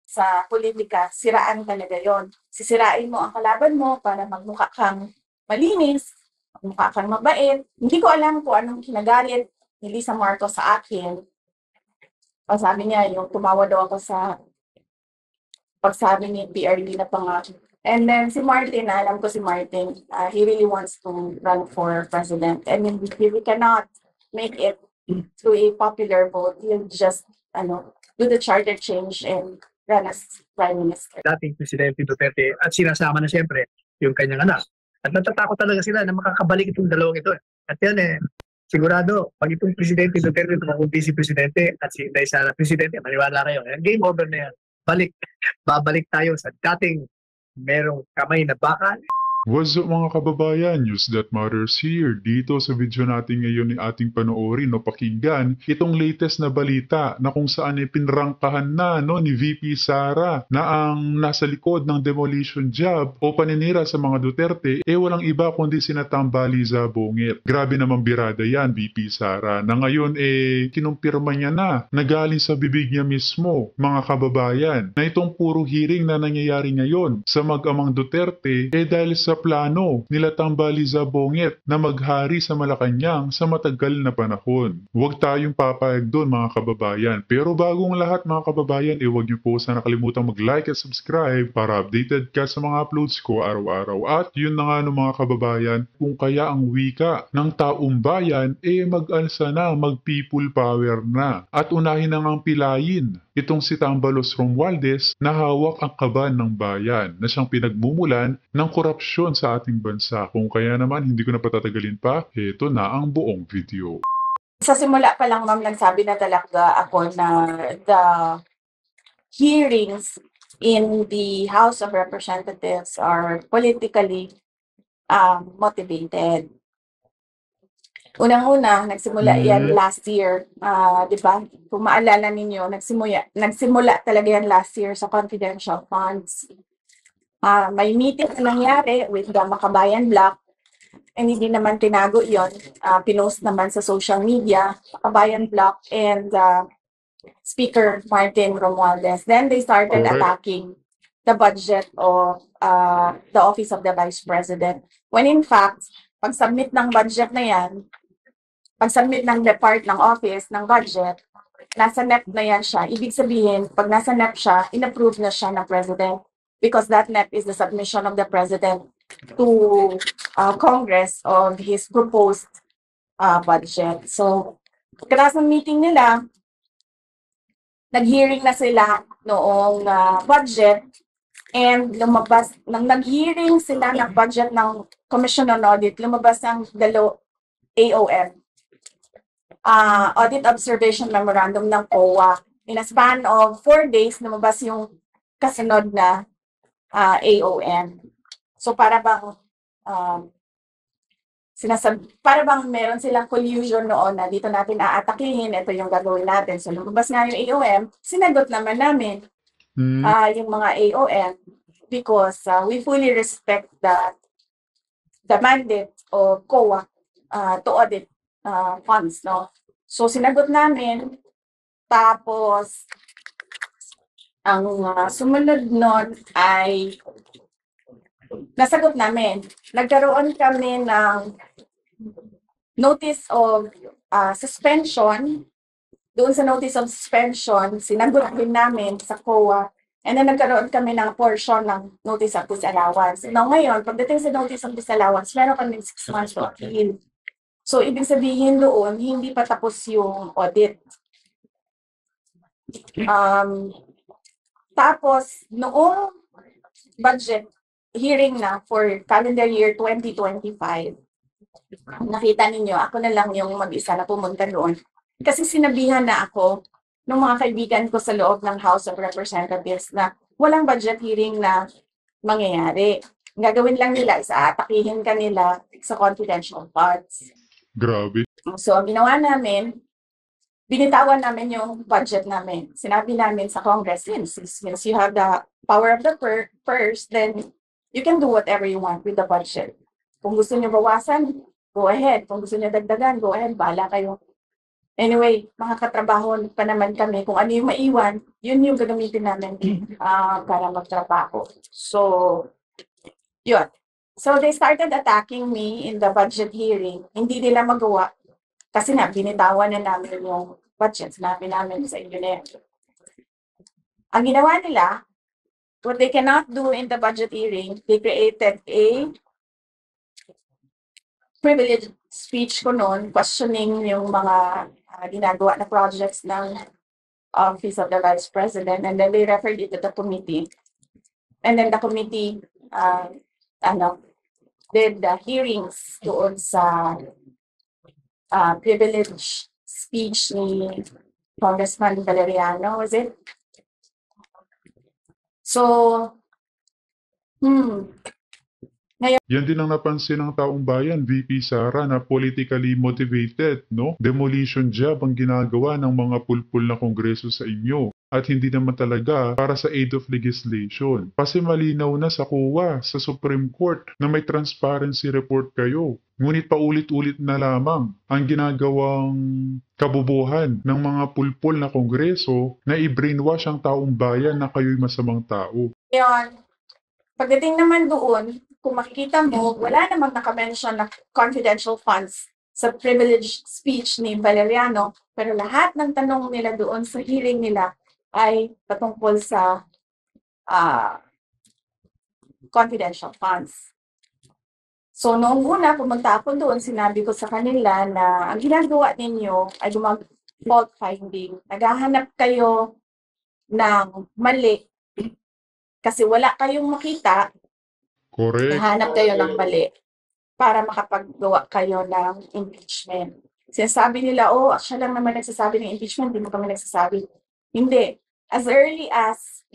sa politika, siraan talaga yon. Sisirain mo ang kalaban mo para magmukha kang malinis, magmukha kang mabait. Hindi ko alam kung anong kinagalit ni Lisa Marcos sa akin. Sabi niya, yung tumawa daw ako sa pagsabi ni PRD na pangalan. And then si Martin, alam ko si Martin, he really wants to run for president. And if we cannot make it through a popular vote, he'll just do the charter change and run as prime minister. Dating Presidente Duterte at sinasama na siyempre yung kanyang anak. At natatakot talaga sila na makakabalik itong dalawang ito. At yan sigurado, pag itong Presidente Duterte tumakong Vice Presidente at si Inday Sara Presidente, maniwala kayo. Game over na yan. Babalik tayo sa dating merong kamay na bakal. What's up mga kababayan, News That Matters here. Dito sa video natin ngayon ni ating panoorin o pakinggan itong latest na balita na kung saan ay pinrangkahan na ni VP Sara na ang nasa likod ng demolition job o paninira sa mga Duterte walang iba kundi sina Tambaliza Bongit. Grabe naman birada yan, VP Sara, na ngayon kinumpirma niya na galing sa bibig niya mismo, mga kababayan, na itong puro hearing na nangyayari ngayon sa mag-amang Duterte dahil sa plano nila Tambaliza Bongit na maghari sa Malacanang sa matagal na panahon. Huwag tayong papayag doon mga kababayan. Pero bagong lahat mga kababayan, huwag niyo po sana nakalimutan mag-like at subscribe para updated ka sa mga uploads ko araw-araw. At yun na nga mga kababayan, kung kaya ang wika ng taong bayan, mag-alsa na, mag-people power na. At unahin na ngang pilayin itong si Tambalos Romualdez na hawak ang kaban ng bayan na siyang pinagmumulan ng korupsyon sa ating bansa. Kung kaya naman hindi ko na patatagalin pa, ito na ang buong video. Sa simula pa lang ma'am, nagsabi na talaga ako na the hearings in the House of Representatives are politically motivated. Unang-una, nagsimula yan last year, di ba? Kung maalala ninyo, nagsimula talaga yan last year sa confidential funds. May meeting na nangyari with the Makabayan Bloc, and hindi naman tinago yon, pinost naman sa social media, Makabayan Bloc and Speaker Martin Romualdez. Then they started attacking the budget of the Office of the Vice President. When in fact, pag-submit ng budget na yan, pag-submit ng depart ng office ng budget, nasa NEP na yan siya. Ibig sabihin, pag nasa NEP siya, inapprove na siya ng President because that NEP is the submission of the President to Congress of his proposed budget. So, pagkatapos ng meeting nila, nag-hearing na sila noong budget and lumabas, nang nag-hearing sila ng budget ng Commission on Audit, lumabas ang AOM. Audit Observation Memorandum ng COA. In a span of 4 days, lumabas yung kasunod na AOM. So para bang para bang meron silang collusion noon na dito natin aatakihin, ito yung gagawin natin. So lumabas nga yung AOM, sinagot naman namin yung mga AOM because we fully respect the mandate of COA to audit funds, no? So, sinagot namin, tapos, ang sumunod nun ay nasagot namin. Nagkaroon kami ng notice of suspension. Doon sa notice of suspension, sinagot din namin sa COA. And then nagkaroon kami ng portion ng notice of disallowance. Now, ngayon, pagdating sa notice of disallowance, meron kami 6 months to appeal. So, ibig sabihin doon, hindi pa tapos yung audit. Tapos, noong budget hearing na for calendar year 2025, nakita ninyo, ako na lang yung mag-isa na pumunta doon. Kasi sinabihan na ako ng mga kaibigan ko sa loob ng House of Representatives na walang budget hearing na mangyayari. Ang gagawin lang nila is aatakihin kanila sa confidential funds. Grabe. So, ang ginawa namin, binitawan namin yung budget namin. Sinabi namin sa Congress, since you have the power of the purse, then you can do whatever you want with the budget. Kung gusto niyo bawasan, go ahead. Kung gusto niyo dagdagan, go ahead. Bahala kayo. Anyway, mga katrabaho pa naman kami. Kung ano yung maiwan, yun yung gagamitin namin para magtrabaho. So, yun. So, they started attacking me in the budget hearing. Hindi nila magawa kasi nga, binitawan na namin yung budget. Sinabi namin sa engineer. Ang ginawa nila, what they cannot do in the budget hearing, they created a privileged speech ko noon, questioning yung mga ginagawa na projects ng Office of the Vice President, and then they referred it to the committee. And then the committee did the hearings doon sa privileged speech ni Congressman Valeriano, was it? So, Yan din ang napansin ng taong bayan, VP Sara, na politically motivated, no? Demolition job ang ginagawa ng mga pulpul na kongreso sa inyo. At hindi naman talaga para sa aid of legislation. Kasi malinaw na sa COA, sa Supreme Court, na may transparency report kayo. Ngunit paulit-ulit na lamang ang ginagawang kabubuhan ng mga pulpul na kongreso na i-brainwash ang taong bayan na kayo'y masamang tao. yun. Pagdating naman doon, kung makikita mo, wala namang nakamention na confidential funds sa privileged speech ni Valeriano, pero lahat ng tanong nila doon sa hearing nila ay patungkol sa confidential funds. So, noong una, pumunta ako doon, sinabi ko sa kanila na ang ginagawa ninyo ay fault finding. Naghahanap kayo ng mali kasi wala kayong makita. Correct. Nahanap kayo ng mali para makapaggawa kayo ng impeachment. Sinasabi nila, siya lang naman nagsasabi ng impeachment, hindi mo kami nagsasabi. Hindi. As early as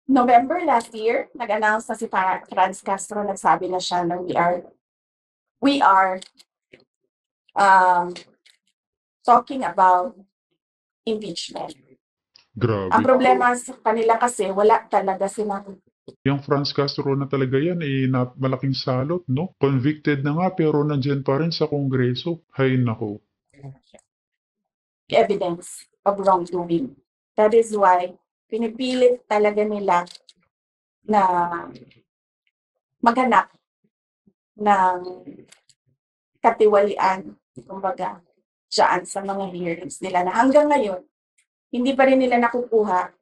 November last year, nag-announce na si Franz Castro, nagsabi na siya na we are talking about impeachment. Grabe. Ang problema sa kanila kasi, wala talaga silang Yung Franz Castro na talaga yan, malaking salot, no? Convicted na nga, pero nandyan pa rin sa kongreso. Hay nako. evidence of wrongdoing. That is why pinipilit talaga nila na maghanap ng katiwalian, kumbaga, dyan sa mga hearings nila na hanggang ngayon, hindi pa rin nila nakukuha.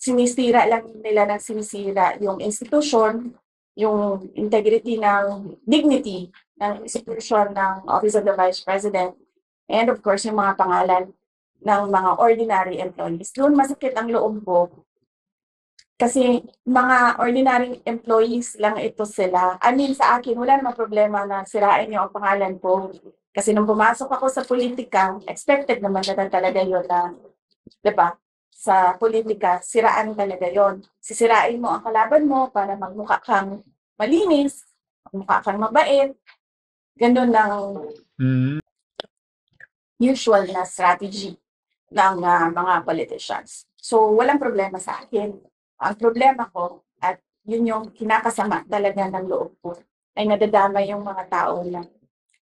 Sinisira lang nila ng sinisira yung institution, yung integrity ng dignity ng institution ng Office of the Vice President, and of course, yung mga pangalan ng mga ordinary employees. Doon masakit ang loob ko kasi mga ordinary employees lang ito sila. I mean, sa akin, wala namang problema na sirain niyo ang pangalan ko. Kasi nung pumasok ako sa politika, expected naman na talaga yun na, diba? Sa politika, siraan talaga yon. Sisirain mo ang kalaban mo para magmukha kang malinis, magmukha kang mabait. Ganun ang usual na strategy ng mga politicians. So, walang problema sa akin. Ang problema ko, at yun yung kinakasama talaga ng loob ko, ay nadadama yung mga tao na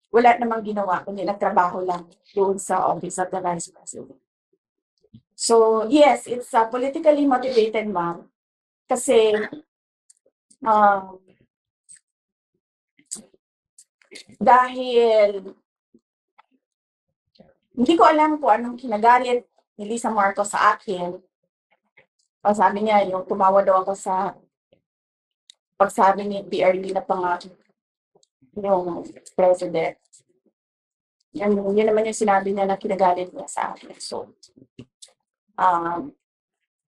wala namang ginawa, kundi nagtrabaho lang doon sa Office of the Vice President. So, yes, it's politically motivated, ma'am. Kasi, dahil hindi ko alam kung anong kinagalit ni Lisa Marcos sa akin. O sabi niya, yung tumawa daw ako sa pagsabi ni PRD na yung president. Yun naman yung sinabi niya na kinagalit niya sa akin. So,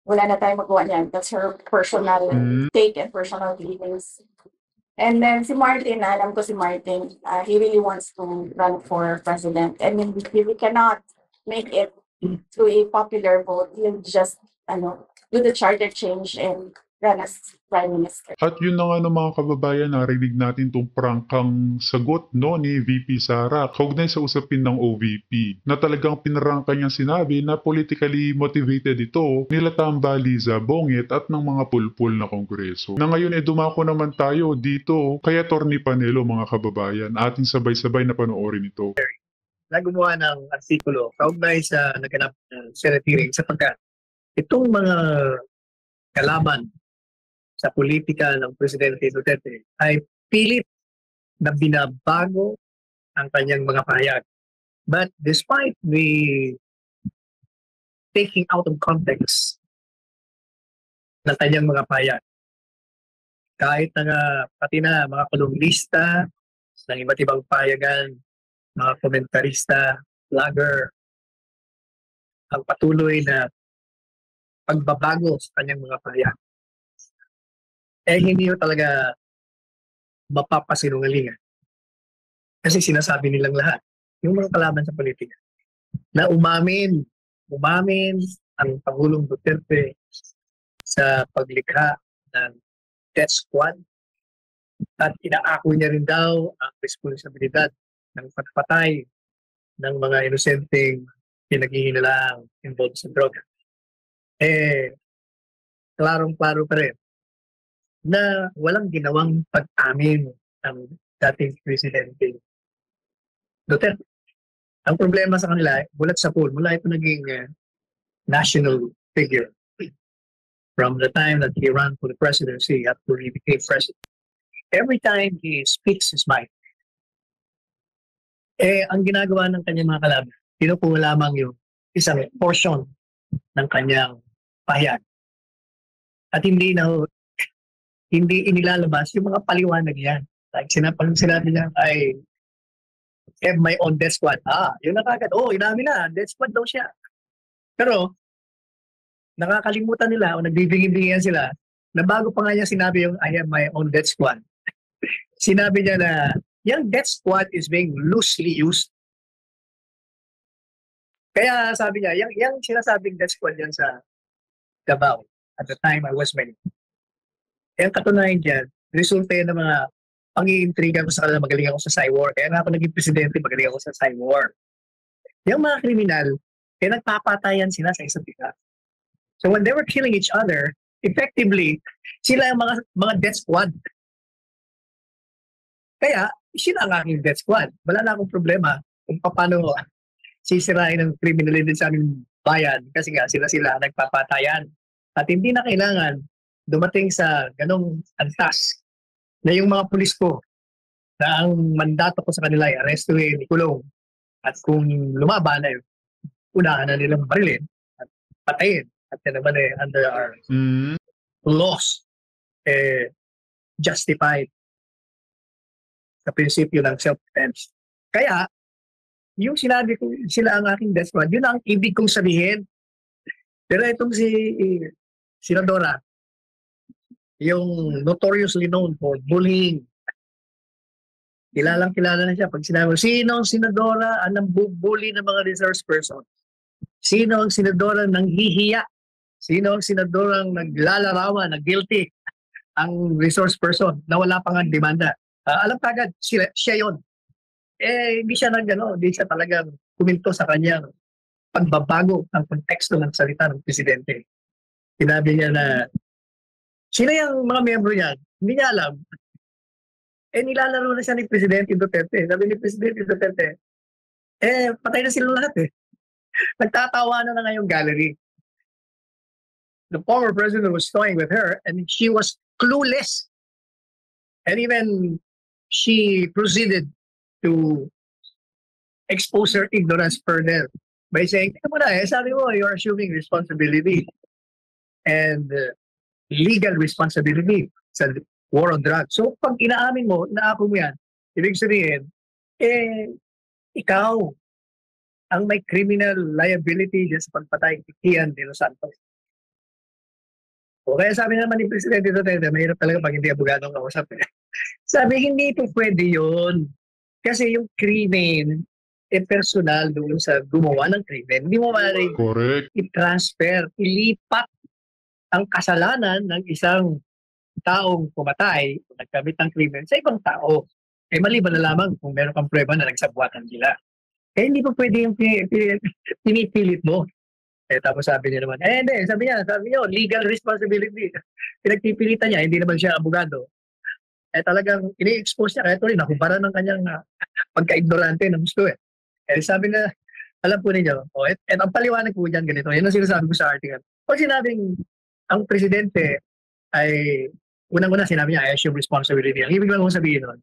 wala na tayong magawa niyan. That's her personal take and personal feelings. And then si Martin, alam ko si Martin, he really wants to run for president. And then we cannot make it through a popular vote. He'll just do the charter change and run as Prime Minister. At yun na nga ng mga kababayan, narinig natin itong prangkang sagot ni VP Sara kaugnay sa usapin ng OVP na talagang pinarangka niyang sinabi na politically motivated ito nila Tamba, Liza, Bongit at ng mga pulpul na kongreso. Na ngayon dumako naman tayo dito kay Atty. Panelo, mga kababayan, ating sabay-sabay na panoorin ito. na gumawa ng artikulo kaugnay sa naganap ng Senate hearing sapagkat itong mga kalaban sa politika ng Presidente Duterte ay pilit na binabago ang kanyang mga pahayag. But despite the taking out of context ng kanyang mga pahayag, kahit na pati na mga kolumnista ng iba't ibang pahayagan, mga komentarista, vlogger, ang patuloy na pagbabago sa kanyang mga pahayag, hindi yun talaga mapapasinungalingan. Kasi sinasabi nilang lahat, yung mga kalaban sa politika, na umamin ang Pangulong Duterte sa paglikha ng death squad at inaako niya rin daw ang responsibilidad ng pagpatay ng mga inosenteng pinaghihinalang involved sa droga. Klarong-klaro pa rin na walang ginawang pag-amin ng dating Presidente Duterte. Ang problema sa kanila, bulat sa pool, mula ito naging national figure from the time that he ran for the presidency up to he became president. Every time he speaks his mind, ang ginagawa ng kanyang mga kalaban, kinukuha lamang yung isang portion ng kanyang pahayag. At hindi inilalabas yung mga paliwanag yan. Like sinabi niya ay have my own death squad. Yun na kagad. Inamin na. Death squad daw siya. Pero, nakakalimutan nila o nagbibigay-bigayan sila na bago pa nga niya sinabi yung I have my own death squad. Sinabi niya na yung death squad is being loosely used. Kaya sabi niya, yung sinasabing death squad yan sa Davao at the time I was married. Yung katunayan dyan, resulta yan ng mga pang-iintriga ko sa kanila, magaling ako sa cyber. Kaya nga ako naging presidente, magaling ako sa cyber. Yung mga kriminal, nagpapatayan sila sa isa't isa. So when they were killing each other, effectively, sila yung mga death squad. Kaya, sila ang aking death squad. Wala na akong problema kung paano sisirain ng criminality sa aming bayan kasi nga sila nagpapatayan. At hindi na kailangan dumating sa ganong antas na yung mga pulis ko na ang mandato ko sa kanila ay arestuhin, ikulong. At kung lumaban ay unahan na nilang barilin at patayin. At yan naman under our laws, justified sa prinsipyo ng self-defense. Kaya, yung sinabi ko, sila ang aking death squad, yun ang ibig kong sabihin. Pero itong si Senadora, yung notoriously known for bullying, kilala na siya. Pag sinabi, sino ang Senadora ang nambubuli ng mga resource person? Sino ang Senadora nang hihiya? Sino ang Senadora ang naglalarawan na guilty ang resource person na wala pang demanda? Alam kagad, siya yun. Hindi siya hindi siya talagang kuminto sa kanyang pagbabago ng konteksto ng salita ng presidente. Sinabi niya na sino yung mga miyembro niya? Hindi niya alam. Nilalaro na siya ni Presidente Duterte. Sabi ni Presidente Duterte, patay na sila lahat Nagtatawanan na ngayong gallery. The former president was toying with her and she was clueless. And even she proceeded to expose her ignorance further by saying, sabi mo, you're assuming responsibility and legal responsibility sa war on drugs. So, pag inaamin mo, inaako mo yan, ibig sabihin, ikaw ang may criminal liability sa pagpatay kay Ian de los Santos. O kaya sabi naman ni Presidente Duterte, mahirap talaga pag hindi abogado ang kausap. Sabi, hindi ito pwede yun. Kasi yung krimen, personal doon sa gumawa ng krimen. Hindi mo maaari i-transfer, ilipat ang kasalanan ng isang taong pumatay o nagkamit ng krimen sa ibang tao. Maliban na lamang kung meron kang prueba na nagsabwatan sila. Hindi pa pwede yung pinipilit mo. Tapos sabi niya naman, hindi, sabi niya, legal responsibility. Pinagpipilitan niya, hindi naman siya abogado. Talagang ini-expose niya, kaya tuloy, nakumpara ng kanyang pagka-ignorante ng gusto Sabi na, alam po ninyo, ang paliwanag po dyan ganito, yan ang sinasabi ko sa article. Pag sinabing ang presidente ay, unang-una sinabi niya, I assume responsibility. Ang ibig lang kong sabihin nun,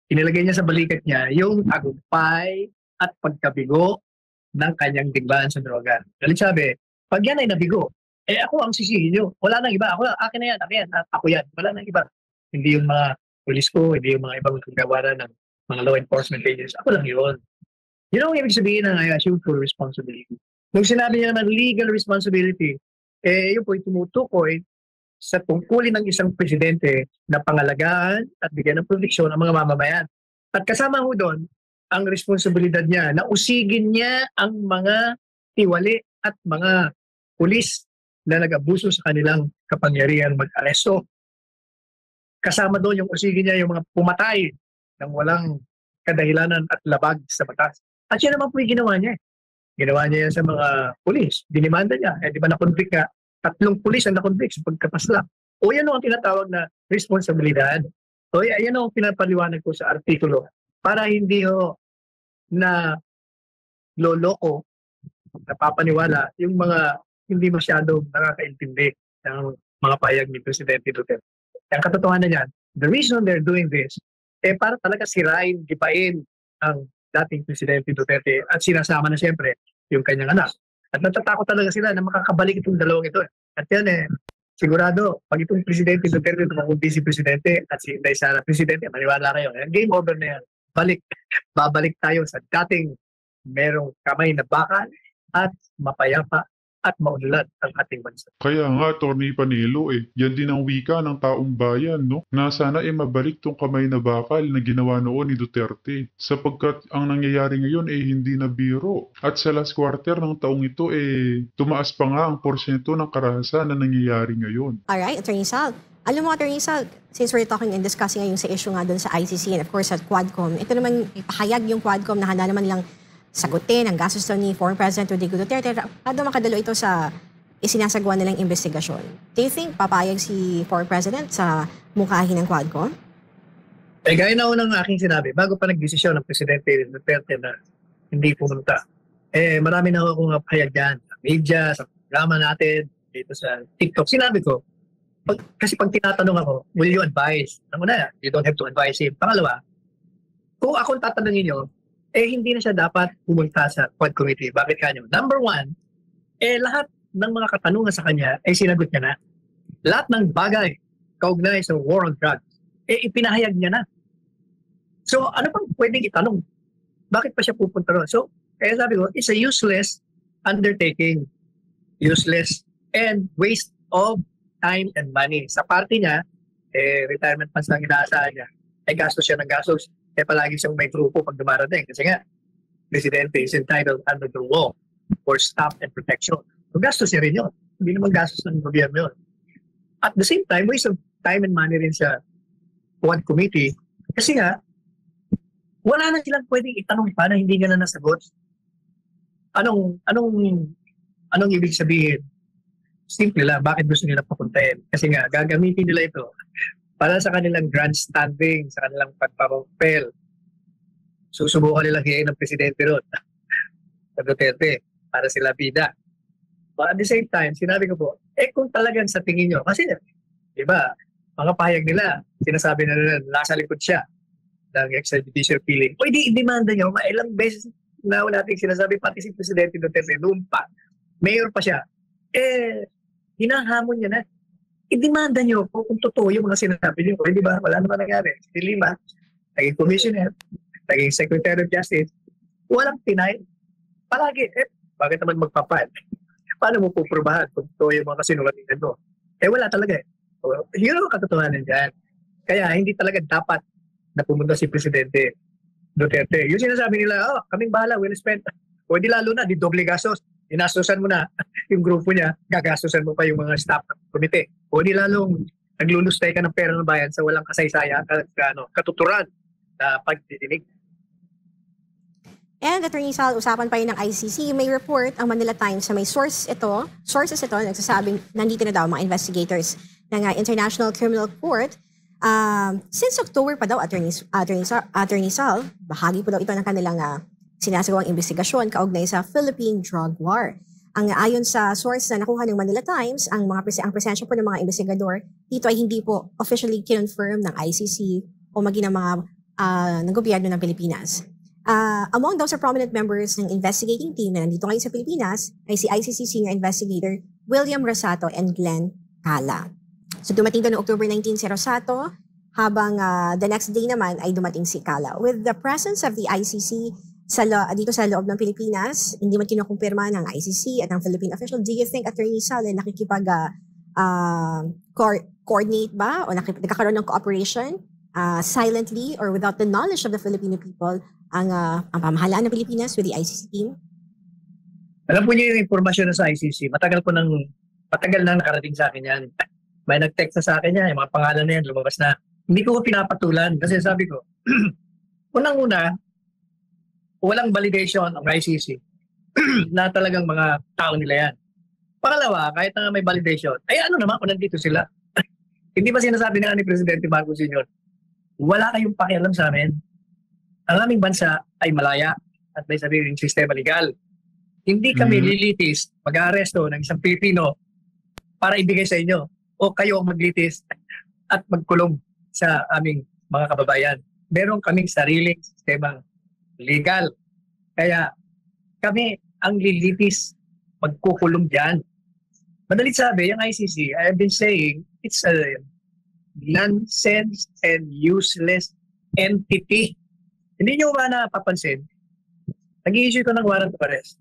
inilagay niya sa balikat niya yung tagumpay at pagkabigo ng kanyang digmaan sa droga. Galit sabi, pag yan ay nabigo, ako ang sisihin niyo. Wala nang iba. Akin na yan, ako yan. Wala nang iba. Hindi yung mga pulis ko, hindi yung mga ibang kagawaran ng mga law enforcement agents. Ako lang yun. Yun ang ibig sabihin ng I assume full responsibility. Nung sinabi niya naman legal responsibility, yun po tumutukoy sa tungkulin ng isang presidente na pangalagaan at bigyan ng proteksyon ang mga mamamayan. At kasama ho doon, ang responsibilidad niya na usigin niya ang mga tiwali at mga pulis na nag-abuso sa kanilang kapangyarihan mag-aresto. Kasama doon yung usigin niya yung mga pumatay ng walang kadahilanan at labag sa batas. At yan naman po yung ginawa niya. Ginawa niya yan sa mga pulis. Dinimanda niya. Di ba na-convict ka? 3 pulis ang na-convict sa pagkapaslap. O yan ang tinatawag na responsibilidad. O yan ang pinapaliwanag ko sa artikulo para hindi ho na loloko, napapaniwala yung mga hindi masyadong nakakaintindi ng mga pahayag ni Presidente Duterte. Ang katotohanan niyan, the reason they're doing this, para talaga sirain, gipain ang dating Presidente Duterte at sinasama na siyempre yung kanyang anak. At natatakot talaga sila na makakabalik itong dalawang ito. At yan sigurado, pag itong Presidente Duterte, itong Vice Presidente at si Inday Sara Presidente, maniwala kayo, game over na yan. Babalik tayo sa dating merong kamay na bakal at mapayapa at maunlad ang ating bansa. Kaya nga, Atty. Panelo, yan din ang wika ng taong bayan, no? Na sana mabalik tong kamay na bakal na ginawa noon ni Duterte. Sapagkat ang nangyayari ngayon hindi na biro. At sa last quarter ng taong ito, tumaas pa nga ang porsyento ng karahasan na nangyayari ngayon. Alright, Atty. Sal. Alam mo, Atty. Sal, since we're talking and discussing ngayon sa issue nga doon sa ICC and of course at Quadcom, ito naman ipahayag yung Quadcom na handa naman lang sagutin ang gastos ni former President Rodrigo Duterte para makadalo ito sa isinasagawa nilang investigasyon. Do you think papayag si former President sa mungkahi ng Quadcom? Gaya na unang aking sinabi, bago pa nagdesisyon ng Presidente Duterte na hindi pumunta, marami na akong pahayag dyan sa media, sa programa natin, dito sa TikTok. Sinabi ko, kasi pag tinatanong ako, will you advise? Una, you don't have to advise him. Pangalawa, kung akong tatanungin nyo, hindi na siya dapat pumunta sa Quad Committee. Bakit kanyo? Number 1, lahat ng mga katanungan sa kanya ay sinagot niya na. Lahat ng bagay kaugnay sa war on drugs, ipinahayag niya na. So, ano pang pwedeng itanong? Bakit pa siya pupunta ron? So, kaya sabi ko, it's a useless undertaking. Useless and waste of time and money. Sa party niya, retirement funds lang inaasahan niya. Gastos siya ng gastos. Palagi siyang may grupo pag dumarating. Kasi nga, Presidente is entitled under the law for staff and protection. So, gastos niya rin yun. Hindi naman gastos ng gobyerno yun. At the same time, waste of time and money rin sa Quad Committee. Kasi nga, wala na silang pwedeng itanong pa na hindi niya na nasagot. Anong ibig sabihin? Simple lang, bakit gusto nila papuntahin? Kasi nga, gagamitin nila ito para sa kanilang grandstanding, sa kanilang pagpapampel. Susubukan nilang hiyain ng Presidente ron sa Duterte para sila bida. But at the same time, sinabi ko po, kung talagang sa tingin nyo, kasi di ba, mga pahayag nila, sinasabi na nila, nasa likod siya ng extrajudicial killing. O i-demanda nyo, ilang beses na natin sinasabi, pati si Presidente Duterte, noon pa, mayor pa siya, hinahamon niya na. I-demanda nyo kung totoo yung mga sinasabi nyo. Di ba? Wala naman nangyari. Si Lima, naging commissioner, naging Secretary of Justice, walang tinay. Palagi, bakit naman magpapal? Paano mo puprobahan kung totoo yung mga sinungalingan mo? Wala talaga Yun ang katotohanan dyan. Kaya hindi talaga dapat na pumunta si Presidente Duterte. Yung sinasabi nila, kaming bahala, we'll spend. O di lalo na, di doble gastos. Inastusan mo na yung grupo niya, gagastusan mo pa yung mga staff committee. O di lalong naglulustay ka ng pera ng bayan sa walang kasaysayan, katuturan na pagdidinig. And Atty. Sal, usapan pa rin ng ICC. May report ang Manila Times na may sources ito, nagsasabing nandito na daw mga investigators ng International Criminal Court. Since October pa daw, Atty. Sal, bahagi po daw ito ng kanilang sinasagawang investigasyon kaugnay sa Philippine Drug War. Ang ayon sa source na nakuha ng Manila Times, ang presensya po ng mga investigador dito ay hindi po officially confirm ng ICC o maging ng mga ng gobyerno ng Pilipinas. Among those prominent members ng investigating team na nandito ngayon sa Pilipinas ay si ICC Senior Investigator William Rosato and Glenn Cala. So dumating doon noong October 19 si Rosato, habang the next day naman ay dumating si Cala. With the presence of the ICC dito sa loob ng Pilipinas, hindi man kinukumpirma ng ICC at ng Philippine official, do you think Attorney Sal coordinate ba o nagkakaroon ng cooperation silently or without the knowledge of the Filipino people ang pamahalaan ng Pilipinas with the ICC team? Alam po niyo yung impormasyon na sa ICC, matagal na nakarating sa akin yan. May nag-text na sa akin yan, yung mga pangalan na yan, lumabas na. Hindi ko pinapatulan kasi sabi ko, unang-una, walang validation ang ICC na talagang mga tao nila yan. Pangalawa, kahit na may validation, ay ano naman kung nandito sila. Hindi ba sinasabi ni Presidente Marcos Sr., wala kayong pakialam sa amin. Ang aming bansa ay malaya at may sariling sistema legal. Hindi kami lilitis, mag-aaresto ng isang Pilipino para ibigay sa inyo o kayo ang maglitis at magkulong sa aming mga kababayan. Meron kaming sariling sistema legal. Kaya kami ang lilitis, magkukulong dyan. Madalit sabi, yung ICC, I have been saying, it's a nonsense and useless entity. Hindi nyo ba napapansin? Nag-i-issue ko ng warrant of arrest.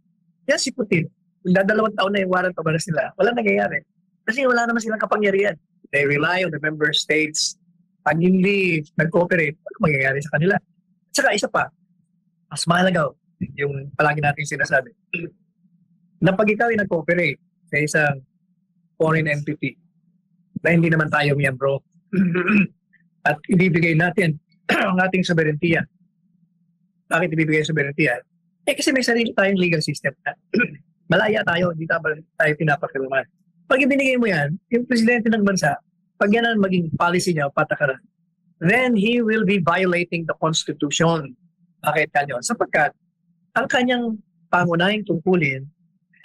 Yan si Putin. Dalawang taon na yung warrant of arrest nila. Walang nangyayari. Kasi wala naman silang kapangyarihan. They rely on the member states. Pag hindi nag-cooperate, ano mangyayari sa kanila? At saka isa pa, mas mahalaga yung palagi natin sinasabi, na pag ikaw ay nag-cooperate sa isang foreign entity na hindi naman tayo miyembro at ibibigay natin ang ating sovereignty. Bakit ibibigay ang sovereignty? Kasi may sarili tayong legal system. Malaya tayo, hindi tayo pinapakilman. Pag ibinigay mo yan, yung presidente ng bansa, pag yan ang maging policy niya o patakaran, then he will be violating the Constitution. Bakit kanyo? Sapagkat ang kanyang pangunahing tungkulin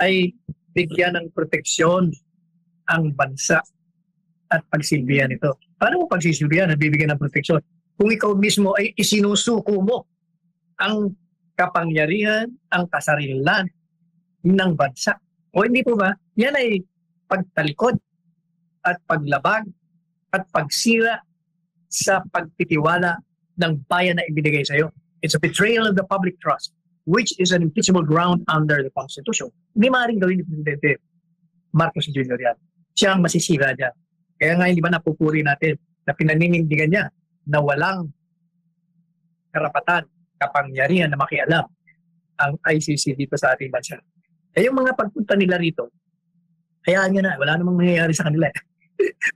ay bigyan ng proteksyon ang bansa at pagsilbihan ito. Paano mo pagsisilbihan at bibigyan ng proteksyon? Kung ikaw mismo ay isinusuko mo ang kapangyarihan, ang kasarilan ng bansa. O hindi po ba? Yan ay pagtalikod at paglabag at pagsira sa pagtitiwala ng bayan na ibinigay sa iyo. It's a betrayal of the public trust, which is an impeachable ground under the Constitution. Hindi maaaring gawin ni Presidente Marcos Jr. yan. Siya ang masisira niya. Kaya nga hindi ba napupuri natin na pinaninindigan niya na walang karapatan, kapangyarihan na makialam ang ICC dito sa ating bansa. Kaya yung mga pagpunta nila rito, hayaan nyo na, wala namang nangyayari sa kanila.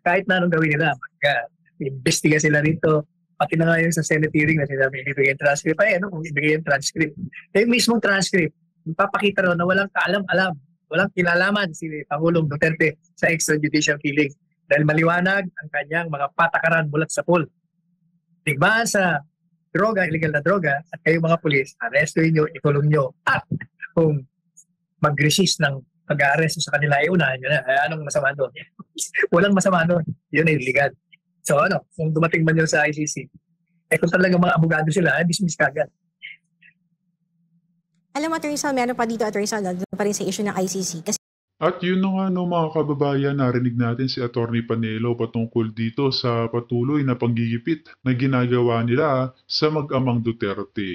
Kahit na anong gawin nila, mag-investiga sila rito, pati na nga yung sa Senate hearing na sinabi, ibigay yung transcript. Ay, ano kung ibigay yung transcript? Yung mismong transcript, magpapakita rin na walang kaalam-alam, walang kilalaman si Pangulong Duterte sa extrajudicial killing. Dahil maliwanag ang kanyang mga patakaran bulat sa pool. Digmaan sa droga, illegal na droga, at kayo mga pulis, arrestuin nyo, ikulong nyo. At kung mag-resist ng pag-aaresto sa kanila, unahan nyo na. Anong masama doon? Walang masama doon. Yun ay illegal. So kung dumating man yun sa ICC, kung talaga mga abogado sila, dismiss kagad. Alam mo, Atty. Sal, meron pa dito, Atty. Sal, doon pa rin sa issue ng ICC. Kasi At yun na nga mga kababayan, narinig natin si Atty. Panelo patungkol dito sa patuloy na panggigipit na ginagawa nila sa mag-amang Duterte.